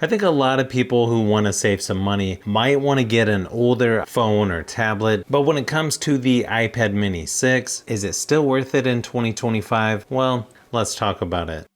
I think a lot of people who want to save some money might want to get an older phone or tablet, but when it comes to the iPad mini 6, is it still worth it in 2025? Well, let's talk about it.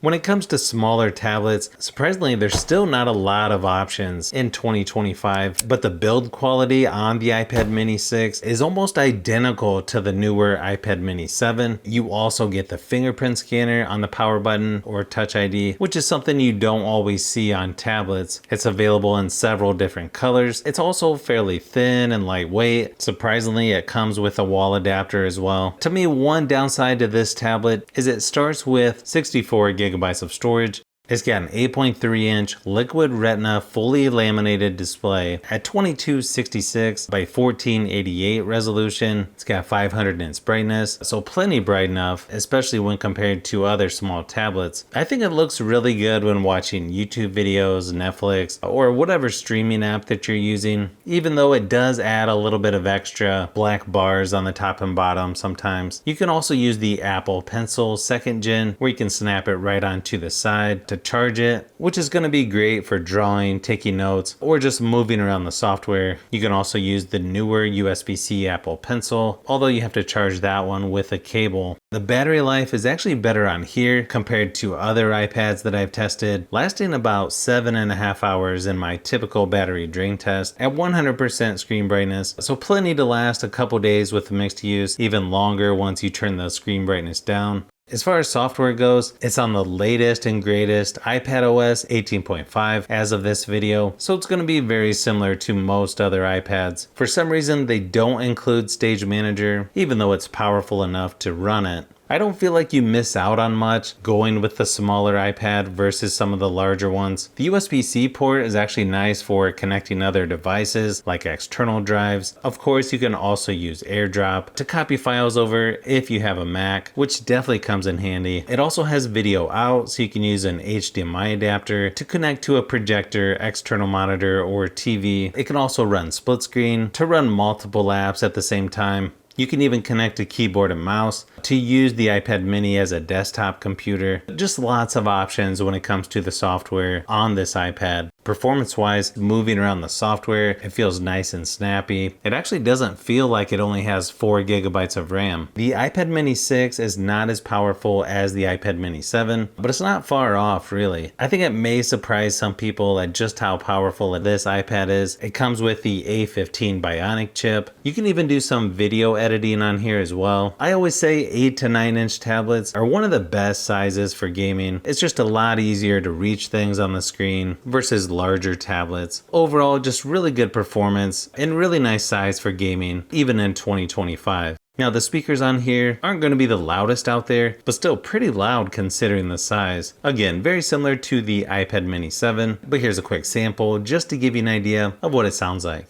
When it comes to smaller tablets, surprisingly, there's still not a lot of options in 2025, but the build quality on the iPad mini 6 is almost identical to the newer iPad mini 7. You also get the fingerprint scanner on the power button or Touch ID, which is something you don't always see on tablets. It's available in several different colors. It's also fairly thin and lightweight. Surprisingly, it comes with a wall adapter as well. To me, one downside to this tablet is it starts with 64 gigabytes of storage. It's got an 8.3-inch liquid retina fully laminated display at 2266 by 1488 resolution. It's got 500 nits brightness, so plenty bright enough, especially when compared to other small tablets. I think it looks really good when watching YouTube videos, Netflix, or whatever streaming app that you're using, even though it does add a little bit of extra black bars on the top and bottom sometimes. You can also use the Apple Pencil 2nd Gen, where you can snap it right onto the side to charge it, which is going to be great for drawing, taking notes, or just moving around the software. You can also use the newer USB-C Apple Pencil, although you have to charge that one with a cable. The battery life is actually better on here compared to other iPads that I've tested, lasting about 7.5 hours in my typical battery drain test at 100% screen brightness, so plenty to last a couple days with mixed use, even longer once you turn the screen brightness down. As far as software goes, it's on the latest and greatest iPadOS 18.5 as of this video, so it's going to be very similar to most other iPads. For some reason, they don't include Stage Manager, even though it's powerful enough to run it. I don't feel like you miss out on much going with the smaller iPad versus some of the larger ones. The USB-C port is actually nice for connecting other devices like external drives. Of course, you can also use AirDrop to copy files over if you have a Mac, which definitely comes in handy. It also has video out, so you can use an HDMI adapter to connect to a projector, external monitor, or TV. It can also run split screen to run multiple apps at the same time. You can even connect a keyboard and mouse to use the iPad mini as a desktop computer. Just lots of options when it comes to the software on this iPad. Performance-wise, moving around the software, it feels nice and snappy. It actually doesn't feel like it only has 4 gigabytes of RAM. The iPad mini 6 is not as powerful as the iPad mini 7, but it's not far off really. I think it may surprise some people at just how powerful this iPad is. It comes with the A15 Bionic chip. You can even do some video editing on here as well. I always say 8 to 9 inch tablets are one of the best sizes for gaming. It's just a lot easier to reach things on the screen versus larger tablets. Overall, just really good performance and really nice size for gaming, even in 2025. Now the speakers on here aren't going to be the loudest out there, but still pretty loud considering the size. Again, very similar to the iPad mini 7, but here's a quick sample just to give you an idea of what it sounds like.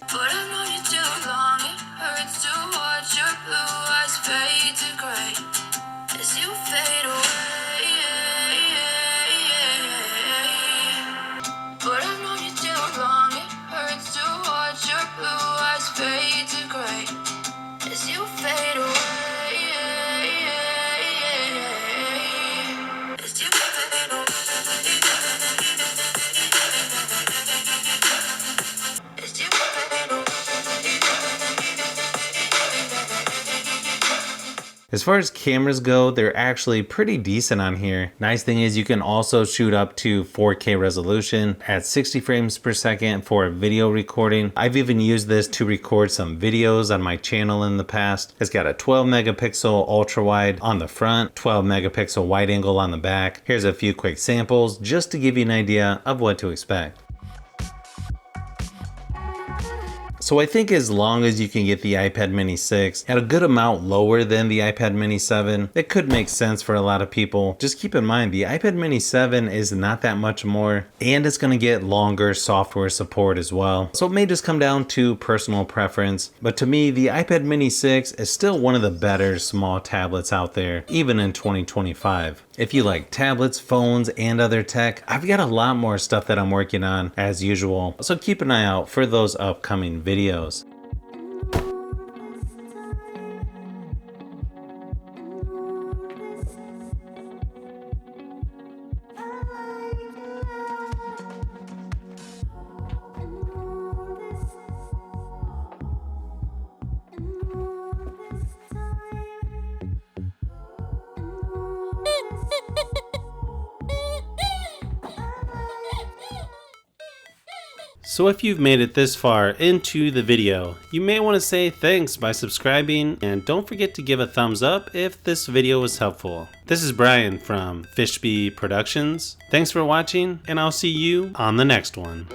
As far as cameras go, they're actually pretty decent on here. Nice thing is you can also shoot up to 4K resolution at 60 frames per second for video recording. I've even used this to record some videos on my channel in the past. It's got a 12 megapixel ultra wide on the front, 12 megapixel wide angle on the back. Here's a few quick samples just to give you an idea of what to expect. So I think as long as you can get the iPad mini 6 at a good amount lower than the iPad mini 7, it could make sense for a lot of people. Just keep in mind, the iPad mini 7 is not that much more, and it's going to get longer software support as well. So it may just come down to personal preference, but to me, the iPad mini 6 is still one of the better small tablets out there, even in 2025. If you like tablets, phones, and other tech, I've got a lot more stuff that I'm working on as usual, so keep an eye out for those upcoming videos. So if you've made it this far into the video, you may want to say thanks by subscribing, and don't forget to give a thumbs up if this video was helpful. This is Brian from Fishbee Productions. Thanks for watching, and I'll see you on the next one.